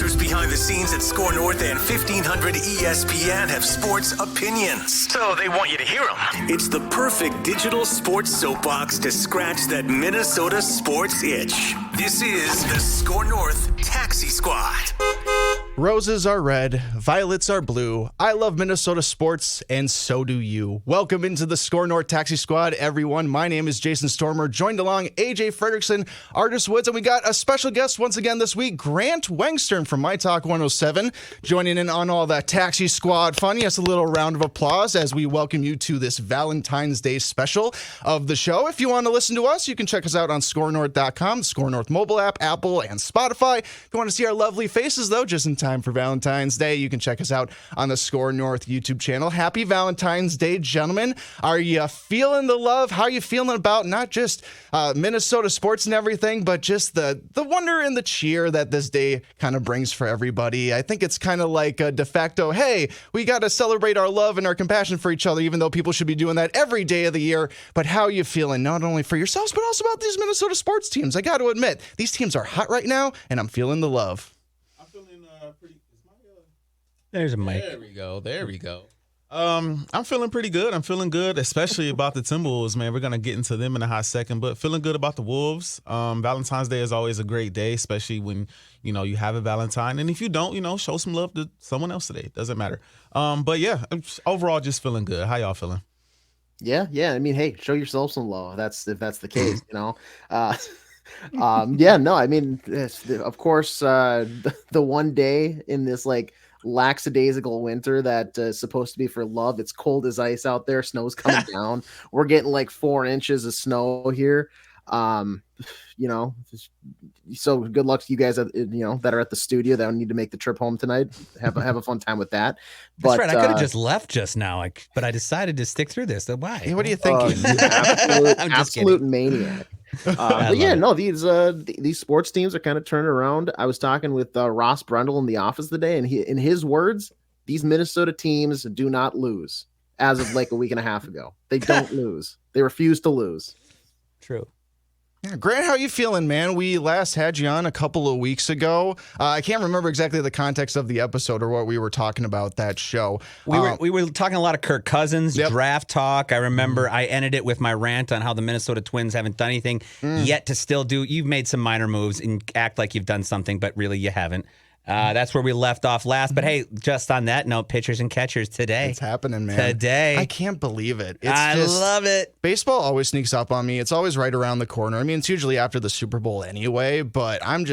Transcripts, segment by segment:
producers behind the scenes at SKOR North and 1500 ESPN have sports opinions, so they want you to hear them. It's the perfect digital sports soapbox to scratch that Minnesota sports itch. This is the SKOR North Taxi Squad. Roses are red, violets are blue. I love Minnesota sports, and so do you. Welcome into the SKOR North Taxi Squad, everyone. My name is Jason Stormer, joined along AJ Fredrickson, Artis Woods, and we got a special guest once again this week, Grant Wenkstern from myTalk 107, joining in on all that Taxi Squad fun. Yes, a little round of applause as we welcome you to this Valentine's Day special of the show. If you want to listen to us, you can check us out on SKORNorth.com, SKOR North mobile app, Apple, and Spotify. If you want to see our lovely faces, though, just in time for Valentine's Day, you can check us out on the SKOR North YouTube channel. Happy Valentine's Day, gentlemen. Are you feeling the love? How are you feeling about not just Minnesota sports and everything, but just the wonder and the cheer that this day kind of brings for everybody? I think it's kind of like a de facto, hey, we got to celebrate our love and our compassion for each other, even though people should be doing that every day of the year. But how are you feeling, not only for yourselves, but also about these Minnesota sports teams? I got to admit, these teams are hot right now, and I'm feeling the love. There's a mic. There we go. I'm feeling pretty good. I'm feeling good, especially about the Timberwolves, man. We're going to get into them in a hot second, but feeling good about the Wolves. Valentine's Day is always a great day, especially when, you have a Valentine. And if you don't, show some love to someone else today. It doesn't matter. But yeah, overall just feeling good. How y'all feeling? Yeah. I mean, hey, show yourself some love. If that's the case, I mean, of course, the one day in this lackadaisical winter that is supposed to be for love. It's cold as ice out there. Snow's coming down. We're getting 4 inches of snow here. So good luck to you guys that are at the studio that need to make the trip home tonight. Have a fun time with that. But, that's right. I could have just left just now, but I decided to stick through this. Why? Hey, what are you thinking? Absolute maniac. But yeah, no, these sports teams are kind of turning around. I was talking with Ross Brundle in the office today, and in his words, these Minnesota teams do not lose as of a week and a half ago. They don't lose. They refuse to lose. True. Yeah, Grant, how you feeling, man? We last had you on a couple of weeks ago. I can't remember exactly the context of the episode or what we were talking about that show. We were talking a lot of Kirk Cousins, draft talk. I remember I ended it with my rant on how the Minnesota Twins haven't done anything yet to still do. You've made some minor moves and act like you've done something, but really you haven't. That's where we left off last. But hey, just on that note, pitchers and catchers today. It's happening, man. Today. I can't believe it. I love it. Baseball always sneaks up on me. It's always right around the corner. I mean, it's usually after the Super Bowl anyway, but I'm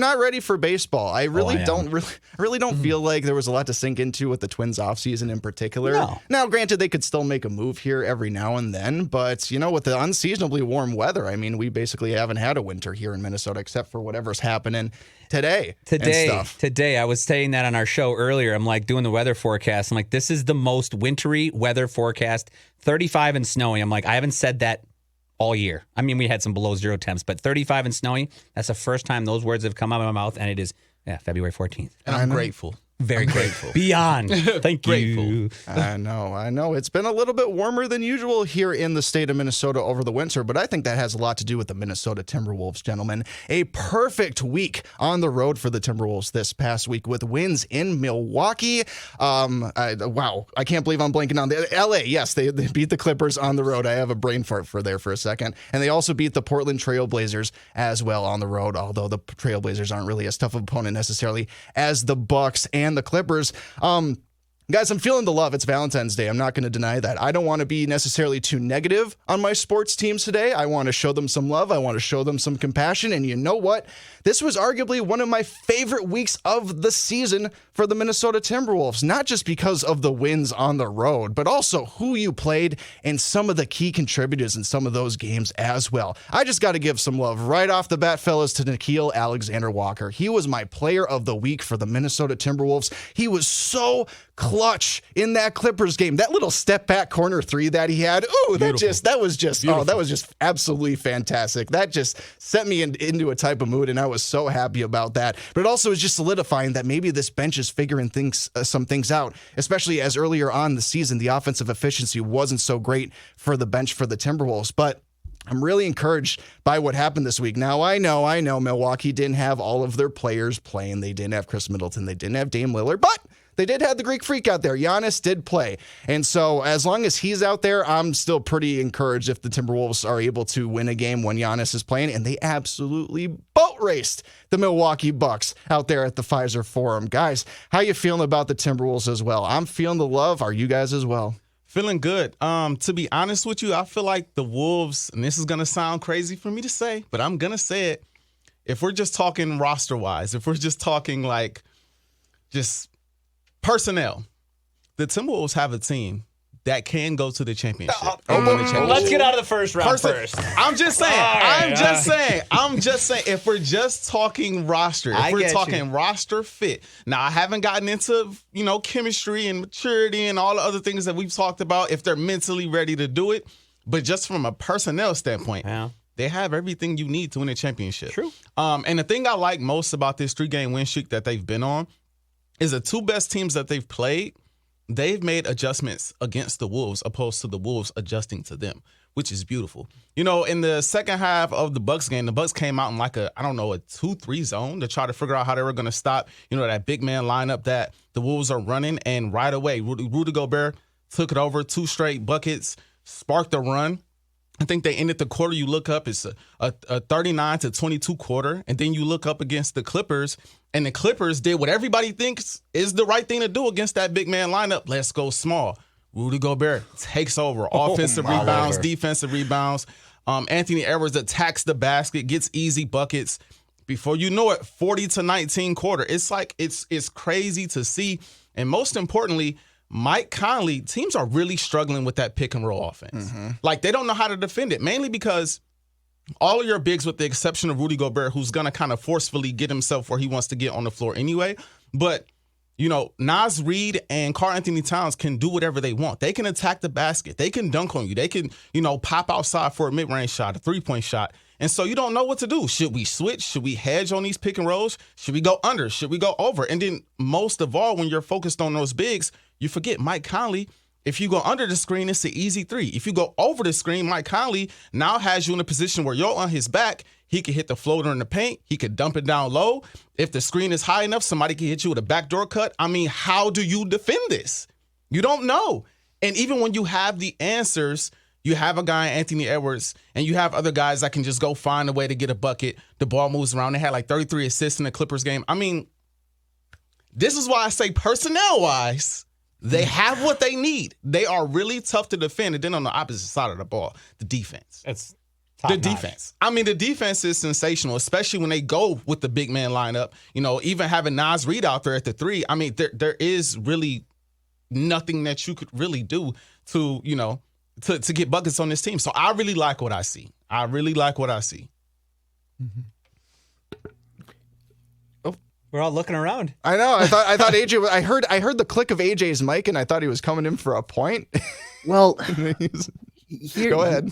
not ready for baseball. I really don't feel like there was a lot to sink into with the Twins offseason in particular. No. Now, granted, they could still make a move here every now and then, but with the unseasonably warm weather, I mean, we basically haven't had a winter here in Minnesota except for whatever's happening today, I was saying that on our show earlier. I'm doing the weather forecast. I'm this is the most wintry weather forecast, 35 and snowy. I'm I haven't said that all year. I mean, we had some below zero temps, but 35 and snowy, that's the first time those words have come out of my mouth, and it is February 14th. And I'm grateful. Very grateful. Beyond. Thank you. I know. It's been a little bit warmer than usual here in the state of Minnesota over the winter, but I think that has a lot to do with the Minnesota Timberwolves, gentlemen. A perfect week on the road for the Timberwolves this past week with wins in Milwaukee. Wow. I can't believe I'm blanking on the LA. Yes, they beat the Clippers on the road. I have a brain fart there for a second. And they also beat the Portland Trailblazers as well on the road, although the Trailblazers aren't really as tough of an opponent necessarily as the Bucks and the Clippers. Guys, I'm feeling the love. It's Valentine's Day. I'm not going to deny that. I don't want to be necessarily too negative on my sports teams today. I want to show them some love. I want to show them some compassion. And you know what? This was arguably one of my favorite weeks of the season for the Minnesota Timberwolves, not just because of the wins on the road, but also who you played and some of the key contributors in some of those games as well. I just got to give some love right off the bat, fellas, to Nickeil Alexander-Walker. He was my player of the week for the Minnesota Timberwolves. He was so clutch in that Clippers game. That little step back corner three that he had. Ooh, that was just absolutely fantastic. That just set me into a type of mood, and I was so happy about that. But it also is just solidifying that maybe this bench is figuring some things out, especially as earlier on the season, the offensive efficiency wasn't so great for the bench for the Timberwolves. But I'm really encouraged by what happened this week. Now, I know Milwaukee didn't have all of their players playing. They didn't have Chris Middleton. They didn't have Dame Lillard, but they did have the Greek Freak out there. Giannis did play. And so as long as he's out there, I'm still pretty encouraged if the Timberwolves are able to win a game when Giannis is playing. And they absolutely boat raced the Milwaukee Bucks out there at the Pfizer Forum. Guys, how you feeling about the Timberwolves as well? I'm feeling the love. Are you guys as well? Feeling good. To be honest with you, I feel like the Wolves, and this is going to sound crazy for me to say, but I'm going to say it. If we're just talking roster-wise, if we're just talking like just personnel, the Timberwolves have a team that can go to the championship. Let's get out of the first round first. I'm just saying. I'm just saying. If we're just talking roster, if we're talking roster fit. Now, I haven't gotten into, chemistry and maturity and all the other things that we've talked about, if they're mentally ready to do it. But just from a personnel standpoint, they have everything you need to win a championship. True. And the thing I like most about this 3-game win streak that they've been on is the 2 best teams that they've played, they've made adjustments against the Wolves opposed to the Wolves adjusting to them, which is beautiful. In the second half of the Bucks game, the Bucks came out in like a 2-3 zone to try to figure out how they were going to stop, that big man lineup that the Wolves are running. And right away, Rudy Gobert took it over, 2 straight buckets, sparked a run. I think they ended the quarter. You look up, it's a 39-22 quarter. And then you look up against the Clippers, and the Clippers did what everybody thinks is the right thing to do against that big man lineup. Let's go small. Rudy Gobert takes over. Offensive rebounds, defensive rebounds. Anthony Edwards attacks the basket, gets easy buckets. Before you know it, 40-19 quarter. It's like it's crazy to see. And most importantly, Mike Conley, teams are really struggling with that pick and roll offense. Mm-hmm. Like, they don't know how to defend it, mainly because all of your bigs, with the exception of Rudy Gobert, who's going to kind of forcefully get himself where he wants to get on the floor anyway. But, Naz Reid and Karl-Anthony Towns can do whatever they want. They can attack the basket. They can dunk on you. They can, pop outside for a mid-range shot, a three-point shot. And so you don't know what to do. Should we switch? Should we hedge on these pick and rolls? Should we go under? Should we go over? And then most of all, when you're focused on those bigs, you forget Mike Conley. If you go under the screen, it's an easy 3. If you go over the screen, Mike Conley now has you in a position where you're on his back. He can hit the floater in the paint. He could dump it down low. If the screen is high enough, somebody can hit you with a backdoor cut. I mean, how do you defend this? You don't know. And even when you have the answers, you have a guy, Anthony Edwards, and you have other guys that can just go find a way to get a bucket. The ball moves around. They had like 33 assists in the Clippers game. I mean, this is why I say personnel-wise, they have what they need. They are really tough to defend. And then on the opposite side of the ball, the defense. It's the defense. I mean, the defense is sensational, especially when they go with the big man lineup. Even having Naz Reid out there at the 3. I mean, there is really nothing that you could really do to, to get buckets on this team. So I really like what I see. Mm-hmm. We're all looking around. I know. I thought AJ. I heard the click of AJ's mic, and I thought he was coming in for a point. Well, go ahead.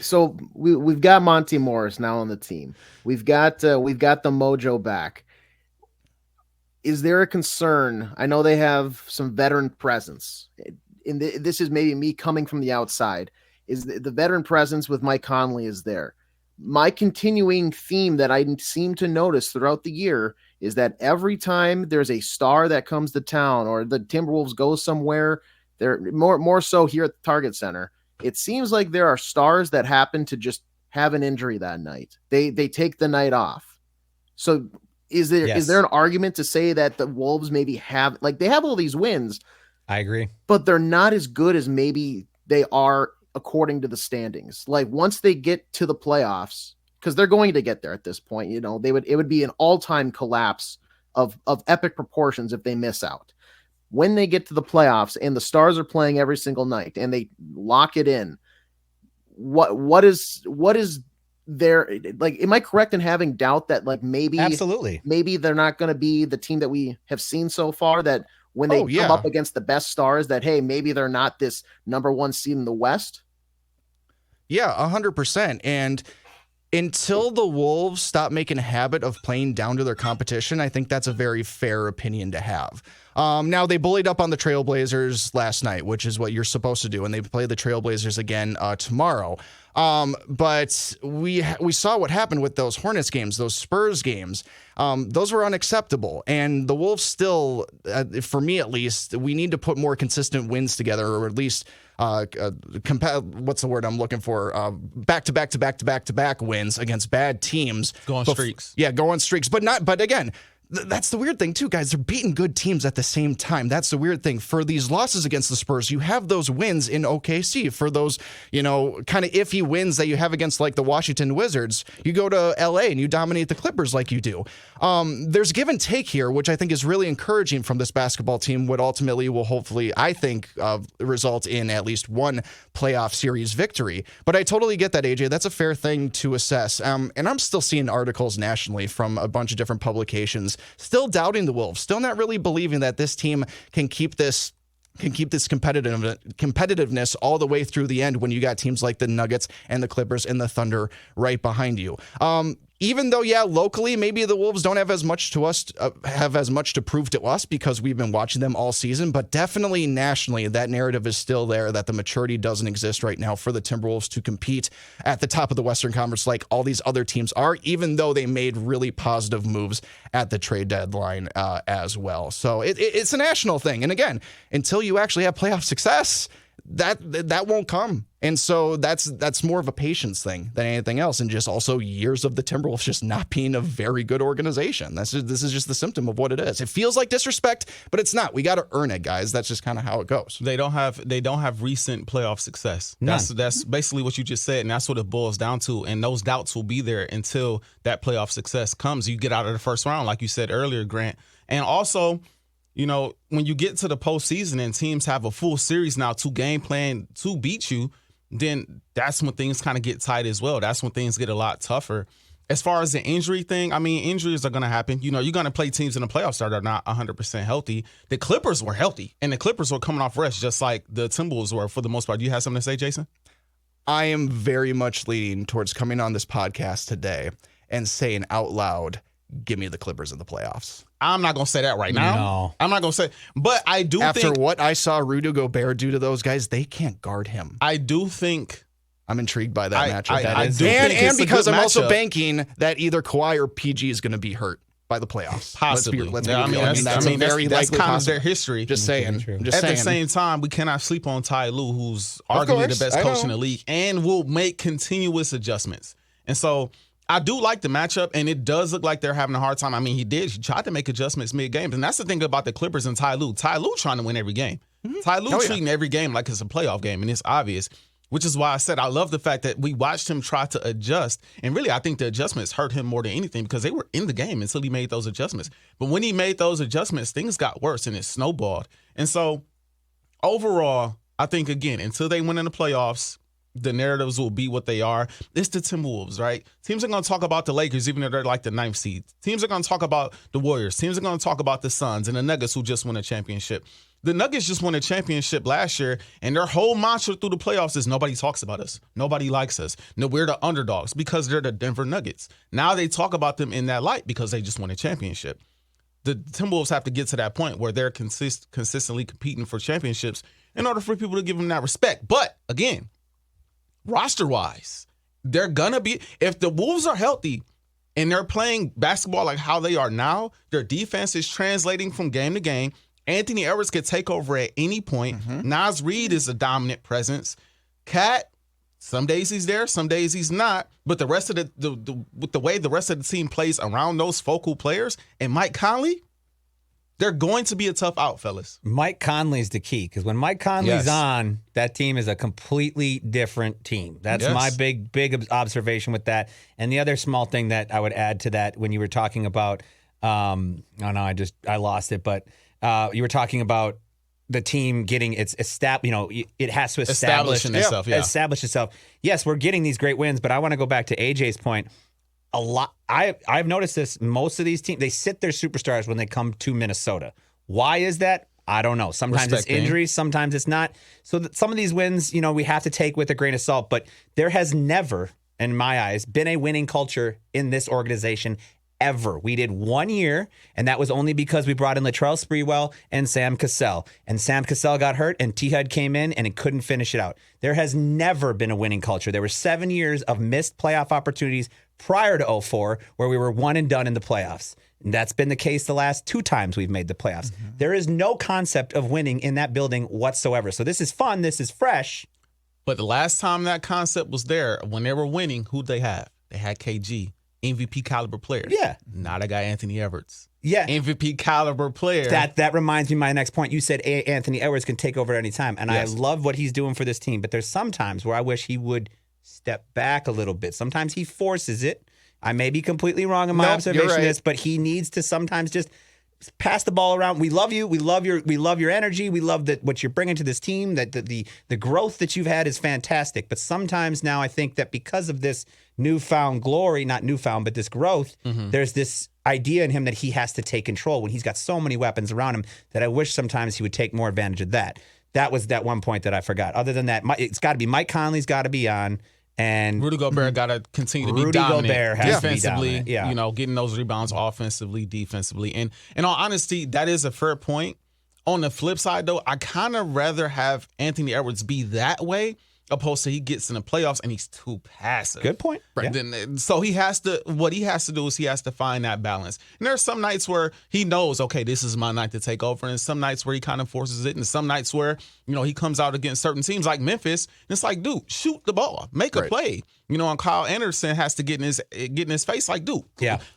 So we've got Monty Morris now on the team. We've got the mojo back. Is there a concern? I know they have some veteran presence. This is maybe me coming from the outside. Is the veteran presence with Mike Conley is there? My continuing theme that I seem to notice throughout the year is that every time there's a star that comes to town or the Timberwolves go somewhere, they're more so here at the Target Center. It seems like there are stars that happen to just have an injury that night. They take the night off. So is there an argument to say that the Wolves maybe have, like, they have all these wins? I agree. But they're not as good as maybe they are according to the standings. Like, once they get to the playoffs, because they're going to get there at this point, it would be an all-time collapse of epic proportions if they miss out. When they get to the playoffs and the stars are playing every single night and they lock it in, what is there? Like, am I correct in having doubt that, like, maybe they're not going to be the team that we have seen so far, that when they come up against the best stars, that, hey, maybe they're not this number 1 seed in the West? Yeah, 100%. And until the Wolves stop making a habit of playing down to their competition, I think that's a very fair opinion to have. Now, they bullied up on the Trailblazers last night, which is what you're supposed to do, and they play the Trailblazers again tomorrow. But we saw what happened with those Hornets games, those Spurs games. Those were unacceptable. And the Wolves still, for me at least, we need to put more consistent wins together, or at least what's the word I'm looking for? Back-to-back wins against bad teams. Go on streaks. Yeah, go on streaks. But again, that's the weird thing, too, guys. They're beating good teams at the same time. That's the weird thing. For these losses against the Spurs, you have those wins in OKC. For those, kind of iffy wins that you have against, like, the Washington Wizards, you go to LA and you dominate the Clippers like you do. There's give and take here, which I think is really encouraging from this basketball team, what ultimately will hopefully, I think, result in at least one playoff series victory. But I totally get that, AJ. That's a fair thing to assess. And I'm still seeing articles nationally from a bunch of different publications still doubting the Wolves, still not really believing that this team can keep this competitiveness all the way through the end when you got teams like the Nuggets and the Clippers and the Thunder right behind you. Even though, locally, maybe the Wolves don't have as much to prove to us because we've been watching them all season, but definitely nationally, that narrative is still there that the maturity doesn't exist right now for the Timberwolves to compete at the top of the Western Conference like all these other teams are, even though they made really positive moves at the trade deadline as well. So it's a national thing. And again, until you actually have playoff success, that won't come. And so that's more of a patience thing than anything else, and just also years of the Timberwolves just not being a very good organization. This is just the symptom of what it is. It feels like disrespect, but it's not. We got to earn it, guys. That's just kind of how it goes. They don't have recent playoff success. That's basically what you just said, and that's what it boils down to. And those doubts will be there until that playoff success comes. You get out of the first round, like you said earlier, Grant, and also, when you get to the postseason and teams have a full series now to game plan to beat you, then that's when things kind of get tight as well. That's when things get a lot tougher. As far as the injury thing, injuries are going to happen. You're going to play teams in the playoffs that are not 100% healthy. The Clippers were healthy, and the Clippers were coming off rest just like the Timberwolves were for the most part. Do you have something to say, Jason? I am very much leaning towards coming on this podcast today and saying out loud, give me the Clippers in the playoffs. I'm not going to say that right now. No. I'm not going to say, but I do think. After what I saw Rudy Gobert do to those guys, they can't guard him. I do think. I'm intrigued by that matchup. And because I'm also banking that either Kawhi or PG is going to be hurt by the playoffs. Possibly. Let's be real. That's kind of their history. Just saying. At the same time, we cannot sleep on Ty Lue, who's arguably the best coach in the league, and will make continuous adjustments. And so I do like the matchup, and it does look like they're having a hard time. He tried to make adjustments mid-game, and that's the thing about the Clippers and Ty Lue. Ty Lue trying to win every game. Mm-hmm. Ty Lue treating every game like it's a playoff game, and it's obvious, which is why I said I love the fact that we watched him try to adjust, and really I think the adjustments hurt him more than anything because they were in the game until he made those adjustments. But when he made those adjustments, things got worse, and it snowballed. And so overall, I think, again, until they win in the playoffs, the narratives will be what they are. It's the Timberwolves, right? Teams are going to talk about the Lakers, even though they're like the 9th seed. Teams are going to talk about the Warriors. Teams are going to talk about the Suns and the Nuggets, who just won a championship. The Nuggets just won a championship last year, and their whole mantra through the playoffs is nobody talks about us. Nobody likes us. No, we're the underdogs because they're the Denver Nuggets. Now they talk about them in that light because they just won a championship. The Timberwolves have to get to that point where they're consistently competing for championships in order for people to give them that respect. But, again, roster-wise, they're going to be – if the Wolves are healthy and they're playing basketball like how they are now, their defense is translating from game to game. Anthony Edwards could take over at any point. Mm-hmm. Naz Reid is a dominant presence. Cat, some days he's there, some days he's not. But the rest of with the way the rest of the team plays around those focal players and Mike Conley, they're going to be a tough out, fellas. Mike Conley's the key because when Mike Conley's on, that team is a completely different team. That's my big observation with that. And the other small thing that I would add to that when you were talking about, I lost it, but you were talking about the team getting its it has to establish itself. Yes, we're getting these great wins, but I want to go back to AJ's point. A lot. I've noticed this. Most of these teams, they sit their superstars when they come to Minnesota. Why is that? I don't know. Sometimes it's injuries, sometimes it's not. So some of these wins, we have to take with a grain of salt. But there has never, in my eyes, been a winning culture in this organization ever. We did 1 year, and that was only because we brought in Latrell Sprewell and Sam Cassell. And Sam Cassell got hurt, and T-Hud came in, and it couldn't finish it out. There has never been a winning culture. There were 7 years of missed playoff opportunities prior to 2004 where we were one and done in the playoffs. And that's been the case the last 2 times we've made the playoffs. Mm-hmm. There is no concept of winning in that building whatsoever. So this is fun. This is fresh. But the last time that concept was there, when they were winning, who'd they have? They had KG, MVP caliber player. Yeah. Now they got Anthony Edwards. Yeah. MVP caliber player. That reminds me of my next point. You said Anthony Edwards can take over at any time. And yes. I love what he's doing for this team. But there's some times where I wish he would step back a little bit. Sometimes he forces it. I may be completely wrong in my observation of this, but he needs to sometimes just pass the ball around. We love you. We love your energy. We love what you're bringing to this team. That the growth that you've had is fantastic. But sometimes now I think that because of this newfound glory, not newfound, but this growth, there's this idea in him that he has to take control when he's got so many weapons around him that I wish sometimes he would take more advantage of that. That was that one point that I forgot. Other than that, it's got to be Mike Conley's got to be on. And Rudy Gobert got to continue to be Rudy dominant Gobert has defensively, to be dominant. Getting those rebounds offensively, defensively. And in all honesty, that is a fair point. On the flip side, though, I kind of rather have Anthony Edwards be that way opposed to he gets in the playoffs and he's too passive. Good point. Right. Yeah. So what he has to do is he has to find that balance. And there are some nights where he knows, okay, this is my night to take over. And some nights where he kind of forces it. And some nights where, he comes out against certain teams like Memphis. And it's like, dude, shoot the ball. Make a play. And Kyle Anderson has to get in his face like, dude,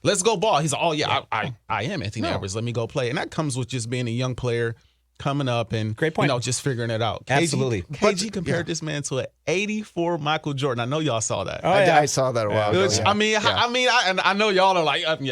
let's go ball. He's like, oh, yeah, I am Anthony Edwards. Let me go play. And that comes with just being a young player coming up and great point. Just figuring it out. Absolutely. KG compared this man to an 84 Michael Jordan. I know y'all saw that. I saw that a while ago. I know y'all are like, we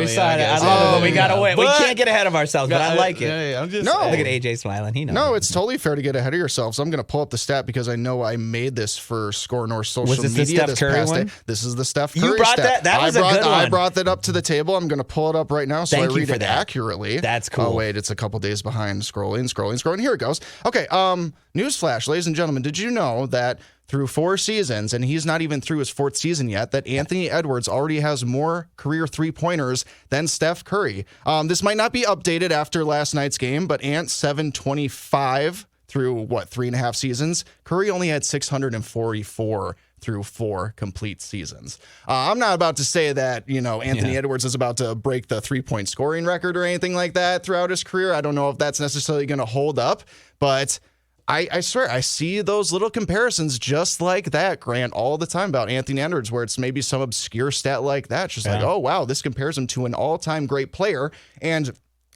saw it. I love it, but we got to wait. We can't get ahead of ourselves, but I like it. I'm just look at AJ smiling. He knows. No, it's totally fair to get ahead of yourselves. I'm going to pull up the stat because I know I made this for SKOR North social media. Was this media the Steph Curry one? Day. This is the Steph Curry You brought stat. that? That was a good one. I brought that up to the table. I'm going to pull it up right now so I read it accurately. That's cool. Oh, wait, it's a couple days behind. Scrolling. Here it goes. Okay, newsflash, ladies and gentlemen. Did you know that through 4 seasons, and he's not even through his 4th season yet, that Anthony Edwards already has more career 3-pointers than Steph Curry? This might not be updated after last night's game, but Ant 725 through 3.5 seasons. Curry only had 644 through 4 complete seasons. I'm not about to say that, Anthony Edwards is about to break the 3-point scoring record or anything like that throughout his career. I don't know if that's necessarily going to hold up, but I swear I see those little comparisons just like that, Grant, all the time about Anthony Edwards, where it's maybe some obscure stat like that. It's just like, oh, wow, this compares him to an all-time great player. And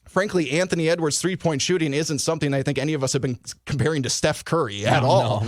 frankly, Anthony Edwards' 3-point shooting isn't something I think any of us have been comparing to Steph Curry at all.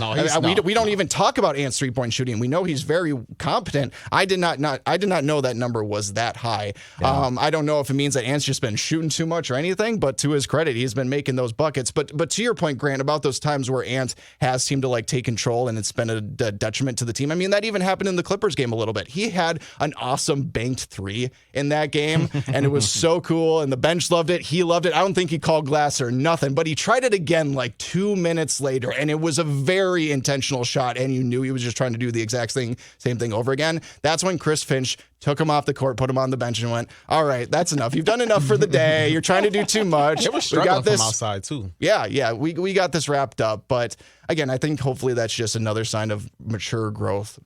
We don't even talk about Ant's 3-point shooting. We know he's very competent. I did not know that number was that high. Yeah. I don't know if it means that Ant's just been shooting too much or anything, but to his credit, he's been making those buckets. But to your point, Grant, about those times where Ant has seemed to take control and it's been a detriment to the team. I mean, that even happened in the Clippers game a little bit. He had an awesome banked 3 in that game, and it was so cool, and the bench loved it. He loved it. I don't think he called glass or nothing, but he tried it again 2 minutes later, and it was a very intentional shot, and you knew he was just trying to do the exact same thing over again. That's when Chris Finch took him off the court, put him on the bench, and went, all right, that's enough. You've done enough for the day. You're trying to do too much. It was struggling from outside, too. Yeah. We got this wrapped up, but again, I think hopefully that's just another sign of mature growth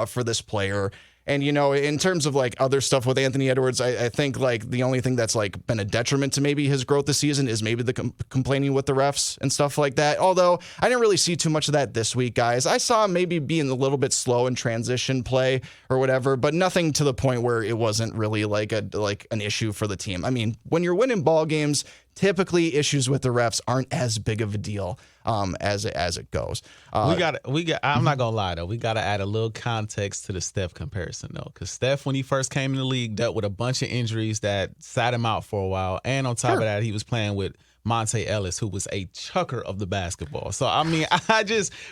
for this player. And, in terms of other stuff with Anthony Edwards, I think the only thing that's been a detriment to maybe his growth this season is maybe the complaining with the refs and stuff like that. Although I didn't really see too much of that this week, guys. I saw him maybe being a little bit slow in transition play or whatever, but nothing to the point where it wasn't really an issue for the team. I mean, when you're winning ball games, typically issues with the refs aren't as big of a deal as it goes. I'm not gonna lie though, we gotta add a little context to the Steph comparison though, because Steph, when he first came in the league, dealt with a bunch of injuries that sat him out for a while, and on top of that, he was playing with Monte Ellis, who was a chucker of the basketball. So I mean,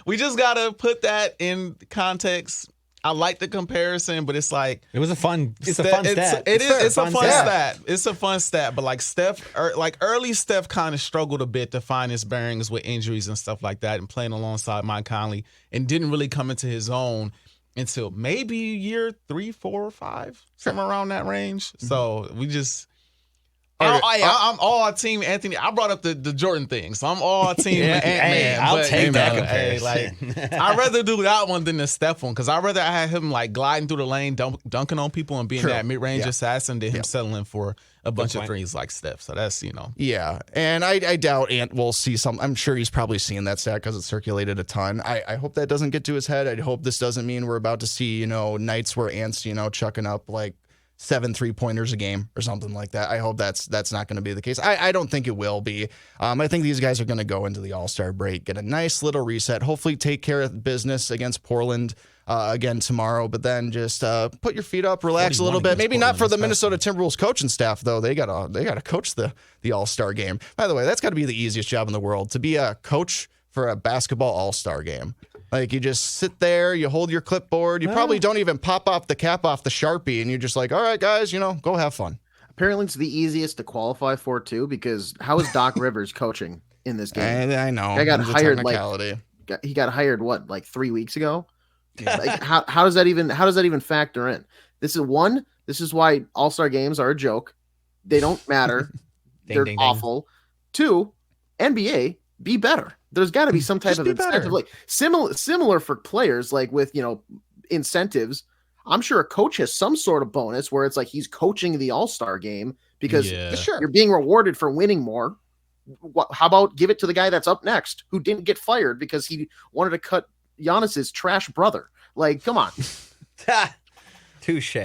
we just gotta put that in context. I like the comparison, but it's it was a fun. It's a fun stat. It's a fun stat. It's a fun stat. But Steph, early Steph kind of struggled a bit to find his bearings with injuries and stuff like that, and playing alongside Mike Conley, and didn't really come into his own until maybe year 3, 4, or 5, somewhere around that range. So we just. I'm all team Anthony. I brought up the Jordan thing, so I'm all team Ant-Man. I'll take that comparison. I'd rather do that one than the Steph one, because I'd rather have him like gliding through the lane, dunking on people, and being that mid-range assassin than him settling for a bunch of threes like Steph. So that's, Yeah, and I doubt Ant will see some. I'm sure he's probably seen that stat because it circulated a ton. I hope that doesn't get to his head. I hope this doesn't mean we're about to see, nights where Ant's, chucking up like 7 3-pointers a game or something like that. I hope that's not going to be the case. I don't think it will be. I think these guys are going to go into the All-Star break, get a nice little reset, hopefully take care of business against Portland again tomorrow, but then just put your feet up, relax a little bit. Maybe not for the Minnesota Timberwolves coaching staff, though. They gotta coach the All-Star game. By the way, that's got to be the easiest job in the world, to be a coach for a basketball All-Star game. Like, you just sit there, you hold your clipboard, you probably don't even pop off the cap off the Sharpie, and you're just like, all right, guys, go have fun. Apparently it's the easiest to qualify for, too, because how is Doc Rivers coaching in this game? I know. I got hired he got hired, what, 3 weeks ago? Yeah. Like, how does that even factor in? This is why All-Star games are a joke. They don't matter. They're awful. 2, NBA, be better. There's got to be some type of incentive, like similar for players, like with incentives. I'm sure a coach has some sort of bonus where it's like he's coaching the All-Star game because you're being rewarded for winning more. How about give it to the guy that's up next who didn't get fired because he wanted to cut Giannis's trash brother? Like, come on. Touche.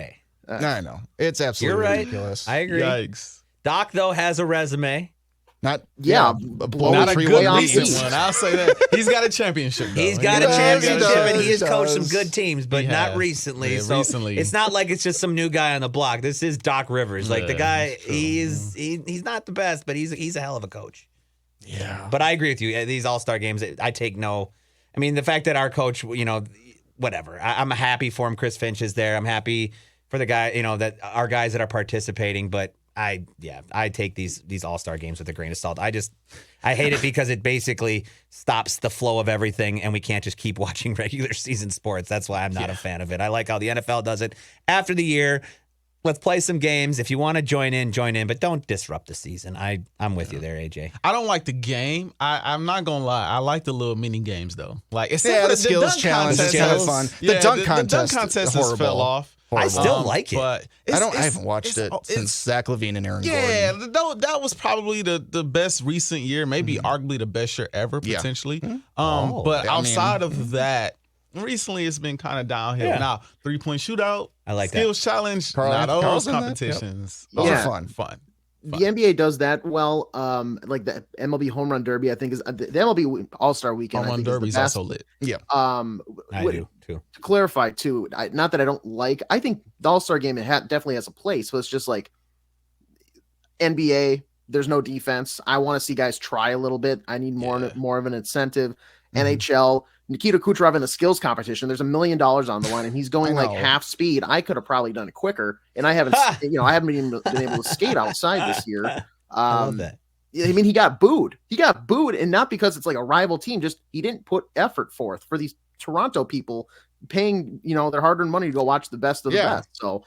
I know. It's absolutely ridiculous. I agree. Yikes. Doc, though, has a resume. Not not a good recent one. I'll say that. He's got a championship, though. He's got a championship, and he has coached some good teams, but not recently. Yeah, so recently. It's not like it's just some new guy on the block. This is Doc Rivers. Like, the guy, he's not the best, but he's a hell of a coach. Yeah. But I agree with you. These All-Star games, I take no. I mean, the fact that our coach, whatever. I'm happy for him. Chris Finch is there. I'm happy for the guy, that our guys that are participating, but I take these All-Star games with a grain of salt. I hate it because it basically stops the flow of everything, and we can't just keep watching regular season sports. That's why I'm not a fan of it. I like how the NFL does it after the year. Let's play some games. If you want to join in, but don't disrupt the season. I'm with you there, AJ. I don't like the game. I'm not gonna lie. I like the little mini games though. Like, it's the skills challenge is kind of fun. The dunk contest has fell off. Horrible. I still like it, but I haven't watched it since Zach LaVine and Aaron Gordon. Yeah, that was probably the best recent year, maybe arguably the best year ever potentially. But outside of that, recently it's been kind of downhill. Yeah. Now, 3-point shootout, I like skills challenge, not those competitions. Those are fun. The NBA does that well. Like the MLB Home Run Derby, I think is the MLB All-Star Weekend. Home Run Derby is also lit. Yeah. I do too. To clarify too, not that I don't like. I think the All-Star game definitely has a place, but it's just like NBA. There's no defense. I want to see guys try a little bit. I need more of an incentive. NHL. Nikita Kucherov in the skills competition, there's $1 million on the line, and he's going like half speed. I could have probably done it quicker, and I haven't, I haven't even been able to skate outside this year. I love that. I mean, he got booed. And not because it's like a rival team, just he didn't put effort forth for these Toronto people paying, their hard-earned money to go watch the best of the best. So,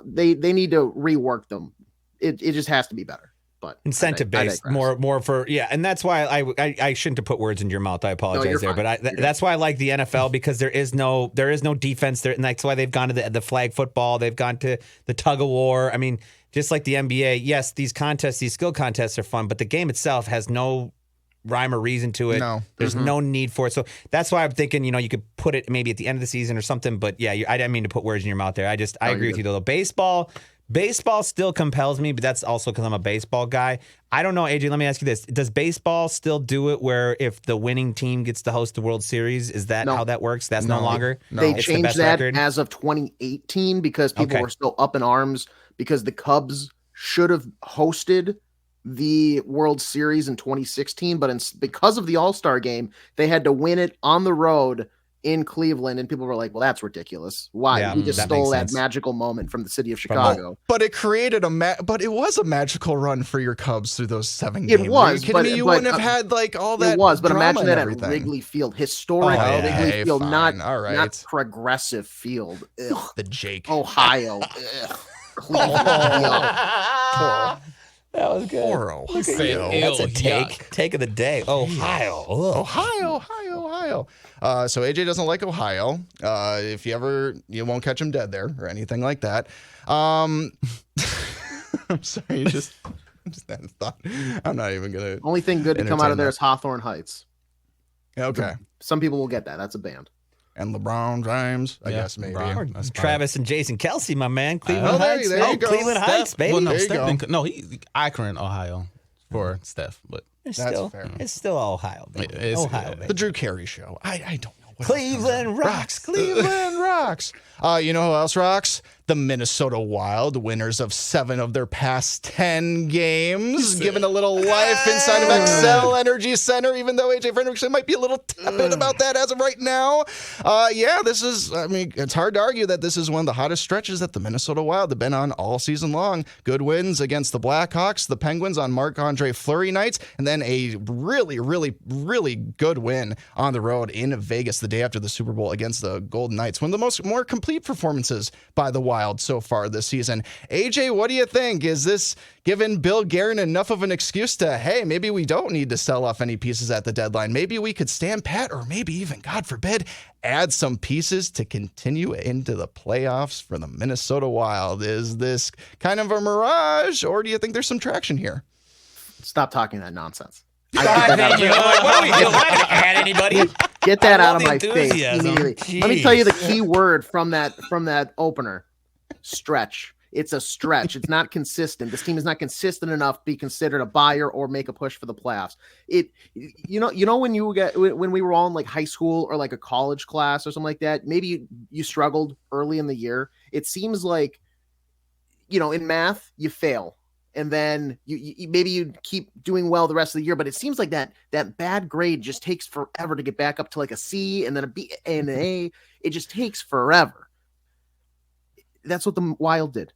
they need to rework them. It just has to be better. But incentive based, more for and that's why I shouldn't have put words in your mouth. I apologize there, fine. but that's why I like the NFL because there is no defense there, and that's why they've gone to the flag football. They've gone to the tug of war. I mean, just like the NBA, yes, these skill contests are fun, but the game itself has no rhyme or reason to it. No. There's no need for it. So that's why I'm thinking, you could put it maybe at the end of the season or something. But yeah, I didn't mean to put words in your mouth there. I agree with you though. Baseball still compels me, but that's also because I'm a baseball guy. I don't know, AJ, let me ask you this. Does baseball still do it where if the winning team gets to host the World Series, is that how that works? That's no longer? No. They changed that as of 2018 because people were still up in arms because the Cubs should have hosted the World Series in 2016, but because of the All-Star game, they had to win it on the road in Cleveland, and people were like, well, that's ridiculous. Why? Yeah, He just that stole makes that sense. magical moment from the city of Chicago. But it created but it was a magical run for your Cubs through those 7 games. It was. Are you kidding me? You wouldn't have had like all that. It was, but drama imagine that and at everything. Wrigley Field, historic yeah. Wrigley Field, Fine. not All right. not progressive field. Ugh. The Jake. Ohio. Ugh. Cleveland. Yuck. That was good. Poor Ohio. That's a take of the day. Ohio. Ugh. Ohio. So AJ doesn't like Ohio. If you won't catch him dead there or anything like that. I'm sorry, just had a thought. I'm not even gonna. Only thing good to come out of there is Hawthorne Heights. Okay. Some people will get that. That's a band. And LeBron James, I guess maybe. Travis and Jason Kelsey, my man. Cleveland Heights. There you go. Cleveland Heights, baby. Well, no, There you go. no, he's Akron, Ohio for Steph, but It's That's still, fair. It's still Ohio, baby. It's- Ohio, baby. The Drew Carey Show. I don't know. What Cleveland rocks. Cleveland rocks. You know who else rocks? The Minnesota Wild, winners of 7 of their past 10 games, given a little life inside of Xcel Energy Center, even though AJ Fredrickson might be a little tepid about that as of right now. It's hard to argue that this is one of the hottest stretches that the Minnesota Wild have been on all season long. Good wins against the Blackhawks, the Penguins on Marc-Andre Fleury nights, and then a really, really, really good win on the road in Vegas the day after the Super Bowl against the Golden Knights. One of the more complete performances by the Wild so far this season. AJ, what do you think? Is this giving Bill Guerin enough of an excuse to, hey, maybe we don't need to sell off any pieces at the deadline? Maybe we could stand pat, or maybe even, God forbid, add some pieces to continue into the playoffs for the Minnesota Wild. Is this kind of a mirage, or do you think there's some traction here? Stop talking that nonsense. What are we doing? We're not gonna add anybody. Get that I out love of my the face enthusiasm. immediately. Let me tell you the key word from that opener. Stretch. It's a stretch. It's not consistent. This team is not consistent enough to be considered a buyer or make a push for the playoffs. You know when we were all in like high school or like a college class or something like that, maybe you struggled early in the year. It seems like, in math you fail, and then you maybe you keep doing well the rest of the year, but it seems like that bad grade just takes forever to get back up to like a C and then a B and an A. It just takes forever. That's what the Wild did.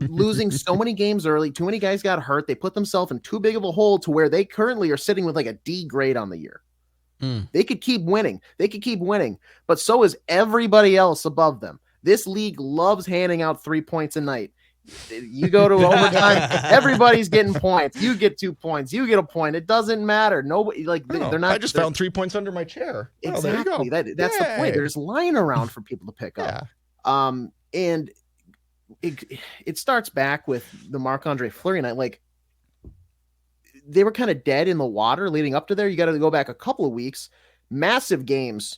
Losing so many games early, too many guys got hurt. They put themselves in too big of a hole to where they currently are sitting with like a D grade on the year. They could keep winning. But so is everybody else above them. This league loves handing out 3 points a night. You go to overtime, everybody's getting points. You get 2 points. You get a point. It doesn't matter. Nobody they're not. I just found 3 points under my chair. Exactly. That's the point. There's lying around for people to pick up. And it starts back with the Marc-Andre Fleury night. Like, they were kind of dead in the water leading up to there. You got to go back a couple of weeks. Massive games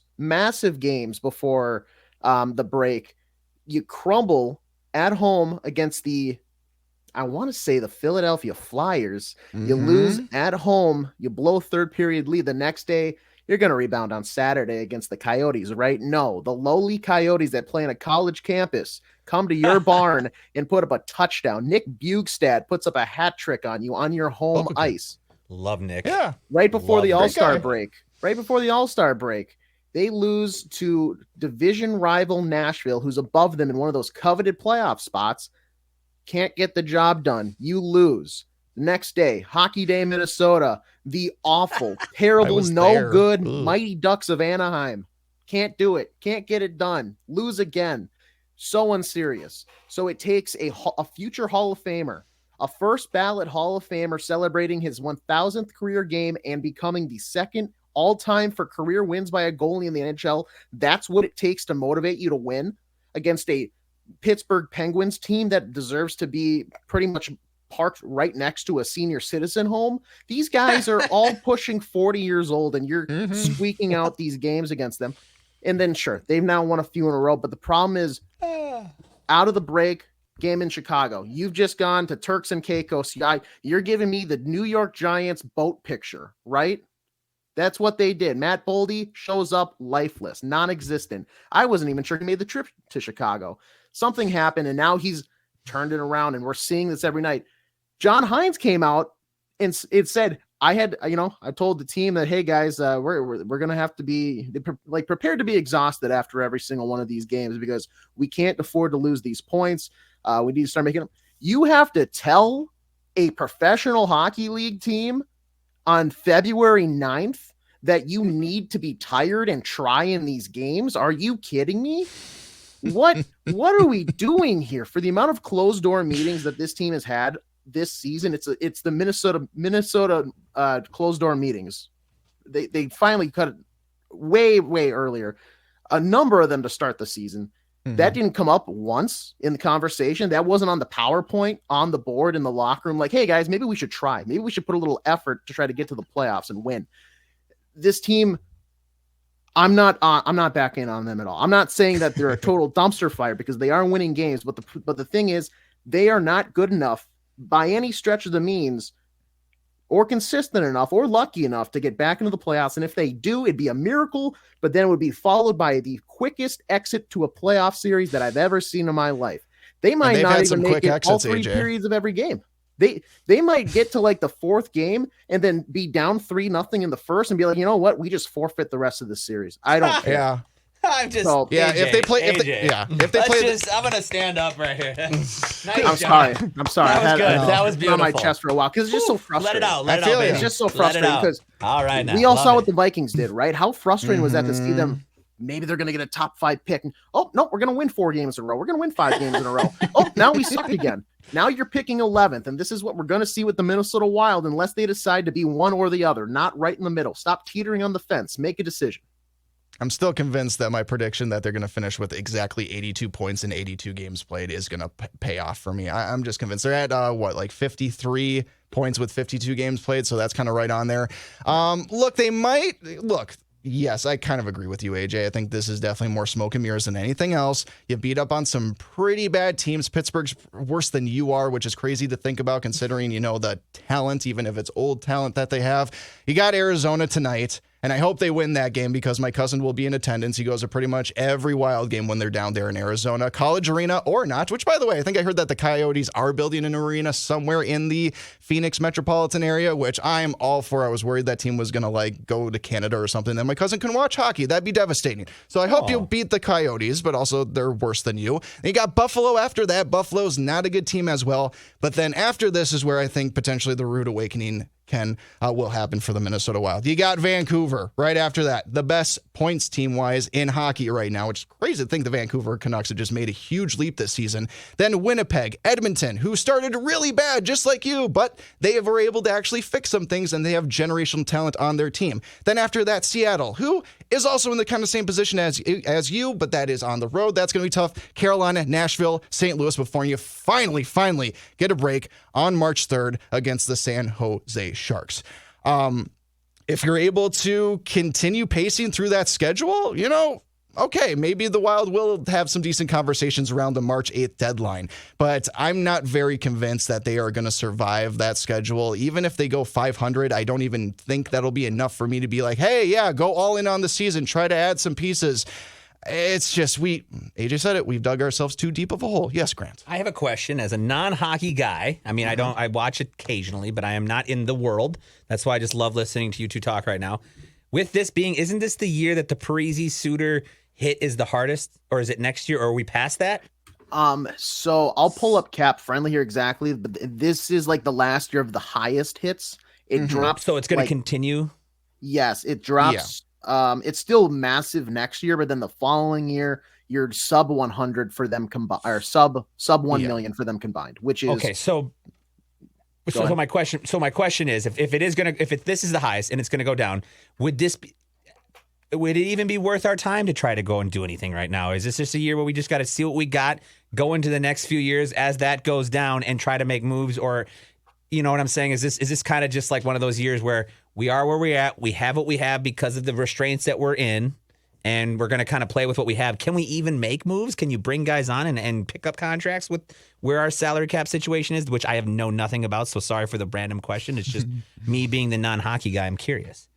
before the break. You crumble at home against I want to say the Philadelphia Flyers. You lose at home. You blow third period lead. The next day, you're going to rebound on Saturday against the Coyotes, right? No, the lowly Coyotes that play on a college campus come to your barn and put up a touchdown. Nick Bugstad puts up a hat trick on you on your home ice. Love Nick. Yeah. Right before the All-Star guy. break. They lose to division rival Nashville, who's above them in one of those coveted playoff spots. Can't get the job done. You lose. The next day, Hockey Day, Minnesota, the awful, terrible, no good Mighty Ducks of Anaheim. Can't do it. Can't get it done. Lose again. So unserious. So it takes a future Hall of Famer, a first ballot Hall of Famer celebrating his 1,000th career game and becoming the second all-time for career wins by a goalie in the NHL. That's what it takes to motivate you to win against a Pittsburgh Penguins team that deserves to be pretty much parked right next to a senior citizen home. These guys are all pushing 40 years old, and you're squeaking out these games against them. And then, sure, they've now won a few in a row, but the problem is out of the break, game in Chicago, you've just gone to Turks and Caicos. You're giving me the New York Giants boat picture, right? That's what they did. Matt Boldy shows up lifeless, non-existent. I wasn't even sure he made the trip to Chicago. Something happened, and now he's turned it around, and we're seeing this every night. John Hines came out and it said, I told the team that, hey guys, we're going to have to be prepared to be exhausted after every single one of these games because we can't afford to lose these points. We need to start making them. You have to tell a professional hockey league team on February 9th that you need to be tired and try in these games. Are you kidding me? What are we doing here? For the amount of closed door meetings that this team has had this season, it's the Minnesota closed door meetings. They finally cut it way earlier, a number of them to start the season. That didn't come up once in the conversation. That wasn't on the PowerPoint on the board in the locker room. Like, hey guys, maybe we should try. Maybe we should put a little effort to try to get to the playoffs and win. This team, I'm not backing on them at all. I'm not saying that they're a total dumpster fire because they are winning games, but the thing is, they are not good enough by any stretch of the means, or consistent enough, or lucky enough to get back into the playoffs. And if they do, it'd be a miracle, but then it would be followed by the quickest exit to a playoff series that I've ever seen in my life. They might not even make it all three periods of every game. They might get to like the fourth game and then be down 3-0 in the first and be like, you know what? We just forfeit the rest of the series. I don't care. Yeah. I'm just yeah. AJ, if they play, I'm gonna stand up right here. Nice I'm sorry. That was good. That was beautiful. On my chest for a while because it's just so frustrating. Let it out. It's just so frustrating because all right, now we all saw what the Vikings did, right? How frustrating was that to see them? Maybe they're going to get a top 5 pick. And, oh no, we're going to win 4 games in a row. We're going to win 5 games in a row. Oh, now we suck again. Now you're picking 11th, and this is what we're going to see with the Minnesota Wild unless they decide to be one or the other, not right in the middle. Stop teetering on the fence. Make a decision. I'm still convinced that my prediction that they're going to finish with exactly 82 points in 82 games played is going to pay off for me. I'm just convinced. They're at 53 points with 52 games played, so that's kind of right on there. Yes, I kind of agree with you, AJ. I think this is definitely more smoke and mirrors than anything else. You beat up on some pretty bad teams. Pittsburgh's worse than you are, which is crazy to think about considering, the talent, even if it's old talent that they have. You got Arizona tonight, and I hope they win that game because my cousin will be in attendance. He goes to pretty much every Wild game when they're down there in Arizona, College Arena or not, which, by the way, I think I heard that the Coyotes are building an arena somewhere in the Phoenix metropolitan area, which I'm all for. I was worried that team was going to go to Canada or something. Then my cousin can watch hockey. That'd be devastating. So I hope you beat the Coyotes, but also they're worse than you. And you got Buffalo after that. Buffalo's not a good team as well. But then after this is where I think potentially the rude awakening will happen for the Minnesota Wild. You got Vancouver right after that, the best points team-wise in hockey right now, which is crazy to think the Vancouver Canucks have just made a huge leap this season. Then Winnipeg, Edmonton, who started really bad, just like you, but they were able to actually fix some things, and they have generational talent on their team. Then after that, Seattle, who is also in the kind of same position as you, but that is on the road. That's going to be tough. Carolina, Nashville, St. Louis before you finally get a break on March 3rd against the San Jose Sharks. If you're able to continue pacing through that schedule, okay, maybe the Wild will have some decent conversations around the March 8th deadline, but I'm not very convinced that they are going to survive that schedule. Even if they go 500, I don't even think that'll be enough for me to be like, hey, yeah, go all in on the season, try to add some pieces. It's just, AJ said it, we've dug ourselves too deep of a hole. Yes, Grant. I have a question as a non-hockey guy. I mean, I watch it occasionally, but I am not in the world. That's why I just love listening to you two talk right now. With this being, isn't this the year that the Parise-Suter hit is the hardest, or is it next year, or are we past that? So I'll pull up Cap Friendly here exactly, but this is like the last year of the highest hits. It drops. So it's going to continue? Yes, it drops. Yeah. It's still massive next year, but then the following year, you're sub 100 for them combined, or sub 1 million for them combined, which is okay. So my question is, if this is the highest and it's going to go down, would it even be worth our time to try to go and do anything right now? Is this just a year where we just got to see what we got, go into the next few years as that goes down and try to make moves? Or, you know what I'm saying? Is this kind of just like one of those years where we are where we're at, we have what we have because of the restraints that we're in, and we're going to kind of play with what we have? Can we even make moves? Can you bring guys on and pick up contracts with where our salary cap situation is, which I have nothing about, so sorry for the random question. It's just me being the non-hockey guy. I'm curious.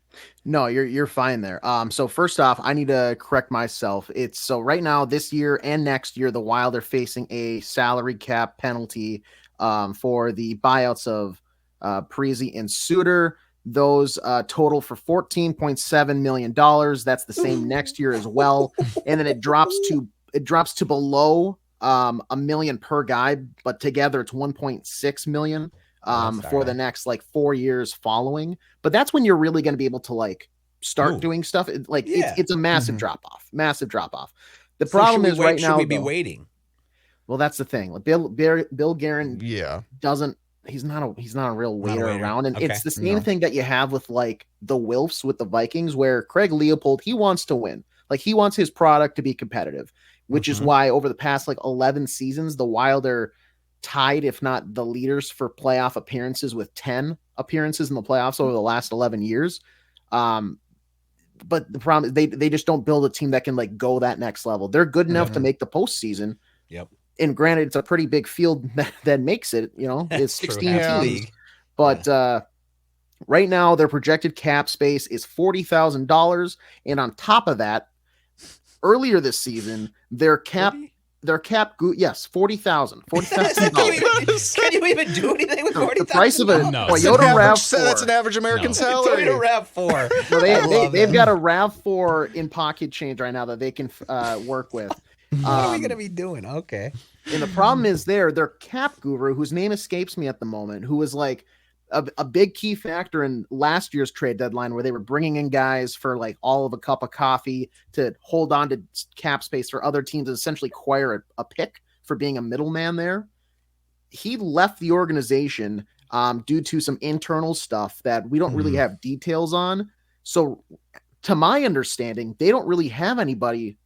No, you're fine there. So first off, I need to correct myself. So right now, this year and next year, the Wild are facing a salary cap penalty for the buyouts of Parise and Suter. Those total for $14.7 million. That's the same next year as well. And then it drops to below $1 million per guy, but together it's $1.6 million for the next like 4 years following. But that's when you're really going to be able to like start doing stuff. It's a massive drop off. The problem is right now, should we be waiting? Well, that's the thing. Like Bill Guerin doesn't. He's not a real waiter around, and it's the same thing that you have with like the Wilfs with the Vikings, where Craig Leopold, he wants to win. Like he wants his product to be competitive, which is why over the past like 11 seasons, the Wild are tied, if not the leaders for playoff appearances, with 10 appearances in the playoffs over the last 11 years. But the problem is they just don't build a team that can like go that next level. They're good enough to make the postseason. Yep. And granted, it's a pretty big field that makes it, it's 16 teams. But right now, their projected cap space is $40,000. And on top of that, earlier this season, their cap, yes, $40,000. $40,000. Can you even do anything with $40,000? The price of a Toyota RAV4. That's an average American salary. Toyota RAV4. So they've got a RAV4 in pocket change right now that they can work with. What are we going to be doing? Okay. And the problem is their cap guru, whose name escapes me at the moment, who was like a big key factor in last year's trade deadline, where they were bringing in guys for like all of a cup of coffee to hold on to cap space for other teams and essentially acquire a pick for being a middleman there. He left the organization due to some internal stuff that we don't really have details on. So to my understanding, they don't really have anybody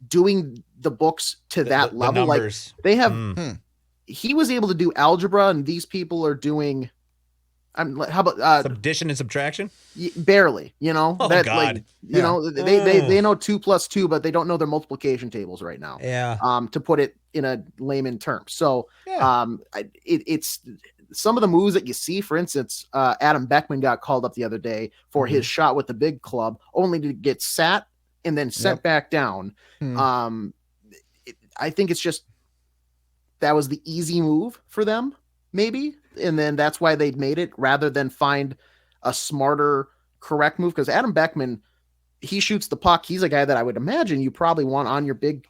doing the books to that level. Like they have, he was able to do algebra, and these people are doing. How about addition and subtraction? Barely, Oh, that God. like, they know 2 + 2, but they don't know their multiplication tables right now. Yeah. To put it in a layman term. So, it's some of the moves that you see. For instance, Adam Beckman got called up the other day for his shot with the big club, only to get sat and then sent back down. I think it's just that was the easy move for them, maybe. And then that's why they made it rather than find a smarter, correct move. Because Adam Beckman, he shoots the puck. He's a guy that I would imagine you probably want on your big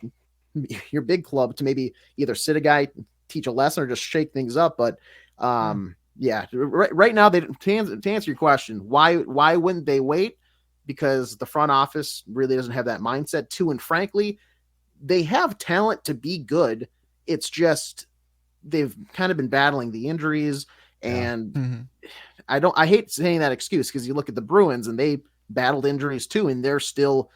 club to maybe either sit a guy, teach a lesson, or just shake things up. But right now, to answer your question, why wouldn't they wait? Because the front office really doesn't have that mindset too. And frankly, they have talent to be good. It's just they've kind of been battling the injuries, and I hate saying that excuse, because you look at the Bruins and they battled injuries too, and they're still,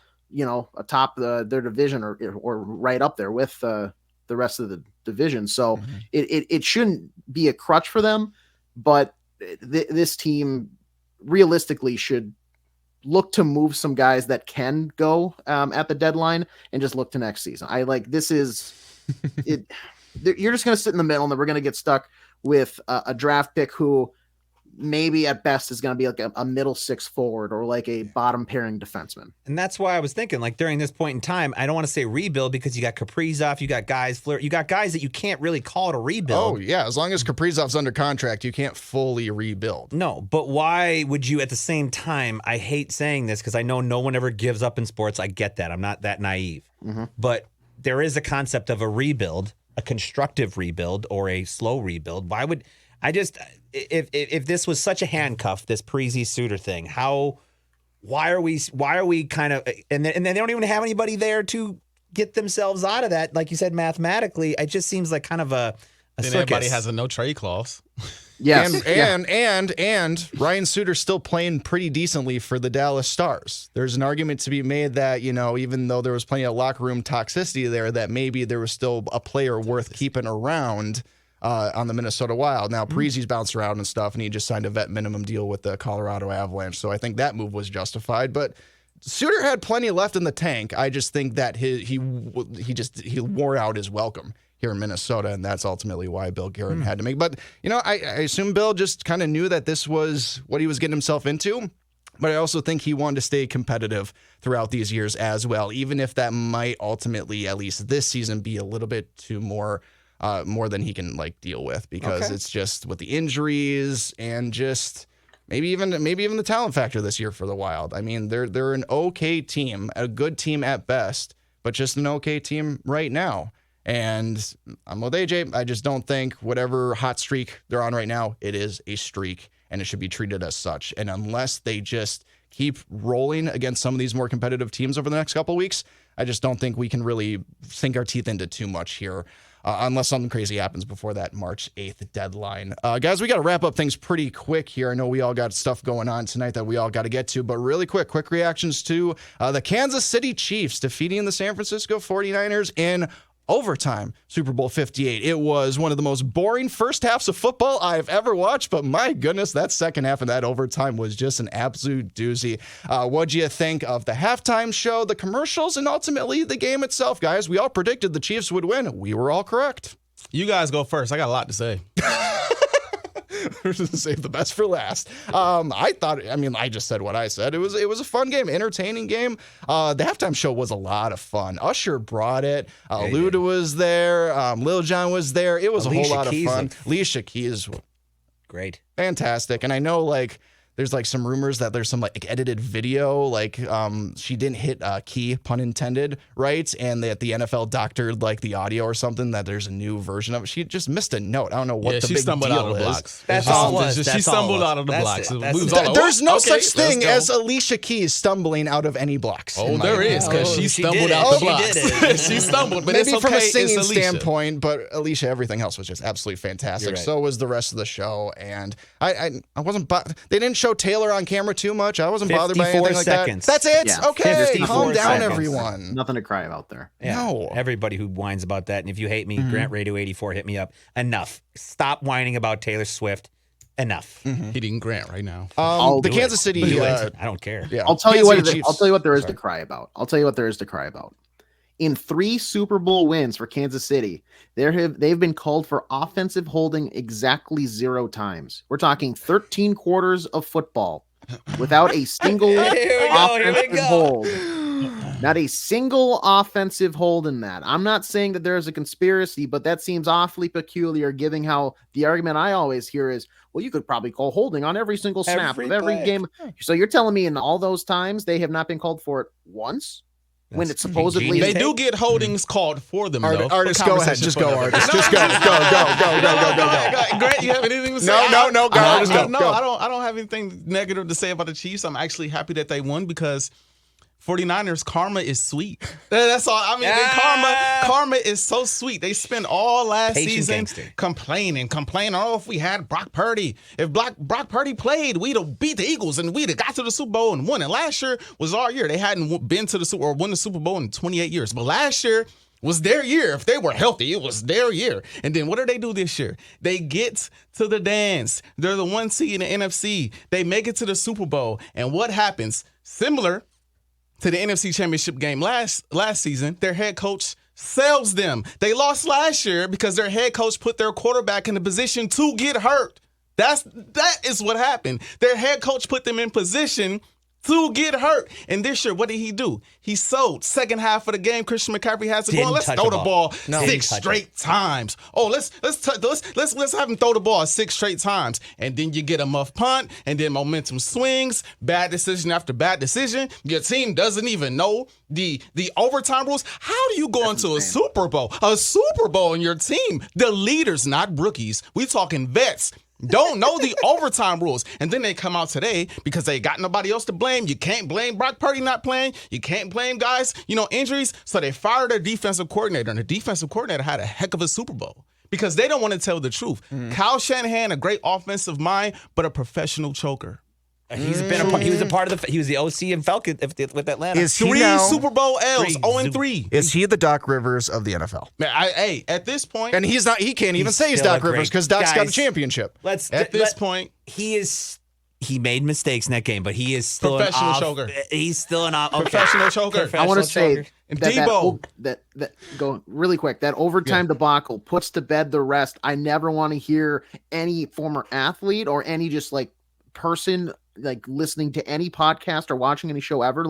atop their division or right up there with the rest of the division. So it shouldn't be a crutch for them, but this team realistically should look to move some guys that can go at the deadline and just look to next season. This is it. You're just going to sit in the middle, and then we're going to get stuck with a draft pick who maybe at best is going to be like a middle six forward or like a bottom pairing defenseman. And that's why I was thinking, like, during this point in time, I don't want to say rebuild, because you got Kaprizov, you got guys that you can't really call it a rebuild. Oh yeah, as long as Kaprizov's under contract, you can't fully rebuild. No, but why would you at the same time? I hate saying this because I know no one ever gives up in sports. I get that. I'm not that naive. But there is a concept of a rebuild, a constructive rebuild or a slow rebuild. Why would I just, if this was such a handcuff, this Parise Suter thing, why are we kind of, and then they don't even have anybody there to get themselves out of that. Like you said, mathematically, it just seems like kind of a circus. Everybody has a no trade clause. Yes. And Ryan Suter's still playing pretty decently for the Dallas Stars. There's an argument to be made that, even though there was plenty of locker room toxicity there, that maybe there was still a player worth keeping around on the Minnesota Wild. Now, Parise's bounced around and stuff, and he just signed a vet minimum deal with the Colorado Avalanche, so I think that move was justified. But Suter had plenty left in the tank. I just think that he wore out his welcome here in Minnesota, and that's ultimately why Bill Guerin had to make. But, I assume Bill just kind of knew that this was what he was getting himself into. But I also think he wanted to stay competitive throughout these years as well, even if that might ultimately, at least this season, be a little bit too more than he can deal with, because it's just with the injuries and just maybe even the talent factor this year for the Wild. I mean, they're an okay team, a good team at best, but just an okay team right now. And I'm with AJ. I just don't think whatever hot streak they're on right now, it is a streak, and it should be treated as such. And unless they just keep rolling against some of these more competitive teams over the next couple of weeks, I just don't think we can really sink our teeth into too much here, unless something crazy happens before that March 8th deadline. Guys, we got to wrap up things pretty quick here. I know we all got stuff going on tonight that we all got to get to, but really quick reactions to the Kansas City Chiefs defeating the San Francisco 49ers in overtime, Super Bowl 58. It was one of the most boring first halves of football I've ever watched, but my goodness, that second half of that overtime was just an absolute doozy. What'd you think of the halftime show, the commercials, and ultimately the game itself, guys? We all predicted the Chiefs would win. We were all correct. You guys go first. I got a lot to say. Save the best for last. I just said what I said. It was a fun game, entertaining game. The halftime show was a lot of fun. Usher brought it. Luda was there. Lil Jon was there. It was a whole lot of fun. Alicia Keys, great, fantastic. And I know there's some rumors that there's some edited video, she didn't hit key, pun intended, right? And that the NFL doctored the audio or something, that there's a new version of it. She just missed a note. I don't know what the big deal out of the is. blocks. That's all it was. She stumbled out of the blocks. There's no such thing as Alicia Keys stumbling out of any blocks. Oh, there is, because she stumbled out the blocks. She stumbled, but maybe it's okay. From a singing standpoint, but Alicia, everything else was just absolutely fantastic. Right. So was the rest of the show, and I wasn't. They didn't show Taylor on camera too much. I wasn't bothered by anything seconds. like that. That's it. Yeah, okay, calm down, seconds. everyone. Nothing to cry about there. Yeah. No. Everybody who whines about that, and if you hate me, Grant Radio 84, hit me up. Enough. Stop whining about Taylor Swift. Enough. Hitting Grant right now. The Kansas City. I don't care. Yeah, I'll tell you what. Chiefs. I'll tell you what there is to cry about. In 3 Super Bowl wins for Kansas City, they've been called for offensive holding exactly 0 times. We're talking 13 quarters of football without a single offensive hold. Not a single offensive hold in that. I'm not saying that there's a conspiracy, but that seems awfully peculiar, given how the argument I always hear is, well, you could probably call holding on every single snap of every game. So you're telling me in all those times they have not been called for it once? When it's supposedly they do get holdings called for them, though. Artis, go ahead. Just go, Artis. Just go. Go. Grant, you have anything to say? No. Go. I don't have anything negative to say about the Chiefs. I'm actually happy that they won because 49ers karma is sweet. That's all. I mean, karma is so sweet. They spent all last season complaining. Oh, if we had Brock Purdy, if Brock Purdy played, we'd have beat the Eagles and we'd have got to the Super Bowl and won. And last year was our year. They hadn't been to the Super or won the Super Bowl in 28 years. But last year was their year. If they were healthy, it was their year. And then what do they do this year? They get to the dance. They're the 1 seed in the NFC. They make it to the Super Bowl. And what happens? Similar to the NFC Championship game last season, their head coach sells them. They lost last year because their head coach put their quarterback in a position to get hurt. That is what happened. Their head coach put them in position to get hurt. And this year, what did he do? He sold. Second half of the game, Christian McCaffrey has to go. Let's throw the ball 6 straight times. Oh, let's have him throw the ball 6 straight times. And then you get a muff punt, and then momentum swings. Bad decision after bad decision. Your team doesn't even know the overtime rules. How do you go into a Super Bowl? A Super Bowl in your team. The leaders, not rookies. We talking vets. Don't know the overtime rules. And then they come out today because they got nobody else to blame. You can't blame Brock Purdy not playing. You can't blame guys, injuries. So they fired their defensive coordinator, and the defensive coordinator had a heck of a Super Bowl because they don't want to tell the truth. Kyle Shanahan, a great offensive mind, but a professional choker. He's been a part. He was a part of the. He was the OC in Falcon with Atlanta. Is he 3 now, Super Bowl L's, 0-3. Is he the Doc Rivers of the NFL? Man, at this point, and he's not. He can't even say he's Doc Rivers because Doc's got a championship. At this point, he is. He made mistakes in that game, but he is still professional choker. He's still an professional choker. I want to say Debo. That go really quick. That overtime debacle puts to bed the rest. I never want to hear any former athlete or any just person listening to any podcast or watching any show ever,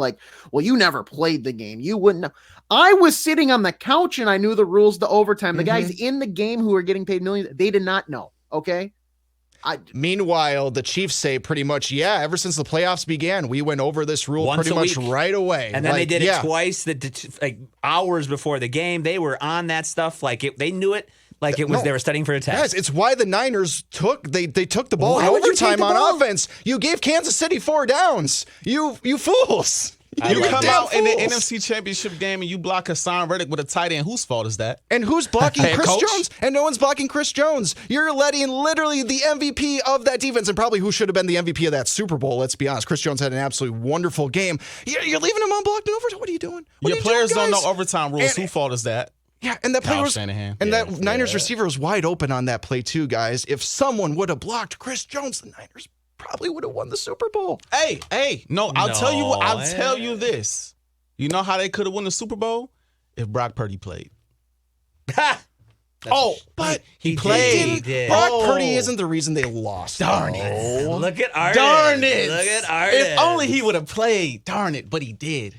well, you never played the game. You wouldn't know. I was sitting on the couch and I knew the rules to overtime. The guys in the game who are getting paid millions, they did not know. Okay. Meanwhile, the Chiefs say pretty much, ever since the playoffs began, we went over this rule Once pretty much right away. And then they did it twice, like hours before the game. They were on that stuff. They knew it. Like it was, they were studying for a test. Yes, it's why the Niners took the ball in overtime on offense. You gave Kansas City 4 downs. You fools. You come out in the NFC Championship game and you block Hassan Reddick with a tight end. Whose fault is that? And who's blocking Chris Jones? And no one's blocking Chris Jones. You're letting literally the MVP of that defense and probably who should have been the MVP of that Super Bowl. Let's be honest. Chris Jones had an absolutely wonderful game. You're leaving him unblocked in overtime. What are you doing? Your players don't know overtime rules. Whose fault is that? Yeah, and that play was, that Niners receiver was wide open on that play too, guys. If someone would have blocked Chris Jones, the Niners probably would have won the Super Bowl. I'll tell you this. You know how they could have won the Super Bowl? If Brock Purdy played. But he played. He did. Brock Purdy isn't the reason they lost. Darn it. Look at Artis. Darn it. Look at Artis. If only he would have played. Darn it, but he did.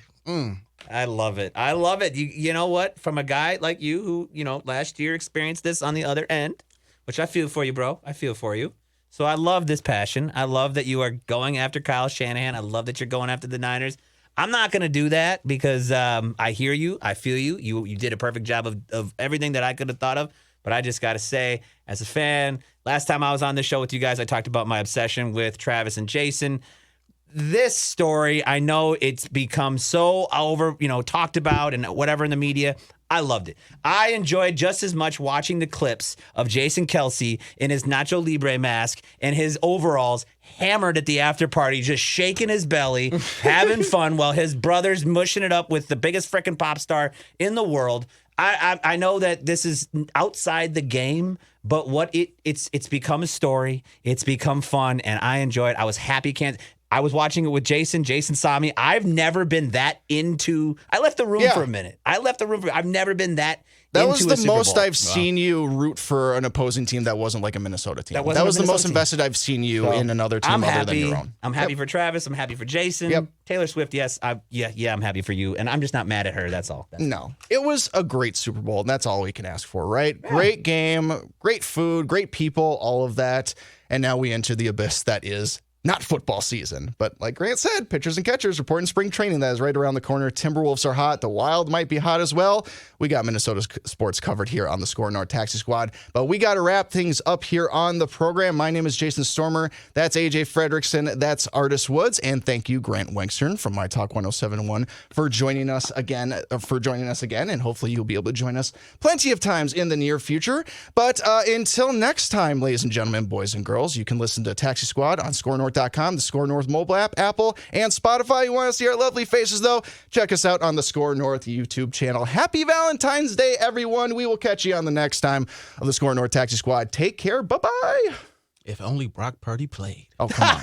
I love it. I love it. You know what? From a guy like you who, last year experienced this on the other end, which I feel for you, bro. I feel for you. So I love this passion. I love that you are going after Kyle Shanahan. I love that you're going after the Niners. I'm not going to do that because I hear you. I feel you. You did a perfect job of everything that I could have thought of. But I just got to say, as a fan, last time I was on the show with you guys, I talked about my obsession with Travis and Jason. This story, I know it's become so talked about and whatever in the media. I loved it. I enjoyed just as much watching the clips of Jason Kelce in his Nacho Libre mask and his overalls hammered at the after party, just shaking his belly, having fun while his brother's mushing it up with the biggest freaking pop star in the world. I know that this is outside the game, but it's become a story. It's become fun, and I enjoy it. I was happy. I was watching it with Jason. Jason saw me. I've never been that into. I left the room for a minute. I've never been that. That was the most I've seen you root for an opposing team that wasn't like a Minnesota team. That was the most invested I've seen you in another team other than your own. I'm happy for Travis. I'm happy for Jason. Yep. Taylor Swift, yes. I'm happy for you. And I'm just not mad at her. That's all. No. It was a great Super Bowl, and that's all we can ask for, right? Yeah. Great game, great food, great people, all of that. And now we enter the abyss that is not football season, but like Grant said, pitchers and catchers reporting spring training that is right around the corner. Timberwolves are hot. The Wild might be hot as well. We got Minnesota sports covered here on the SKOR North Taxi Squad, but we got to wrap things up here on the program. My name is Jason Stormer. That's AJ Fredrickson. That's Artis Woods. And thank you, Grant Wenkstern from myTalk 107.1 for joining us again, and hopefully you'll be able to join us plenty of times in the near future. But until next time, ladies and gentlemen, boys and girls, you can listen to Taxi Squad on SKORNorth.com, the SKOR North mobile app, Apple, and Spotify. You want to see our lovely faces, though? Check us out on the SKOR North YouTube channel. Happy Valentine's Day, everyone. We will catch you on the next time of the SKOR North Taxi Squad. Take care. Bye-bye. If only Brock Purdy played. Oh, come on.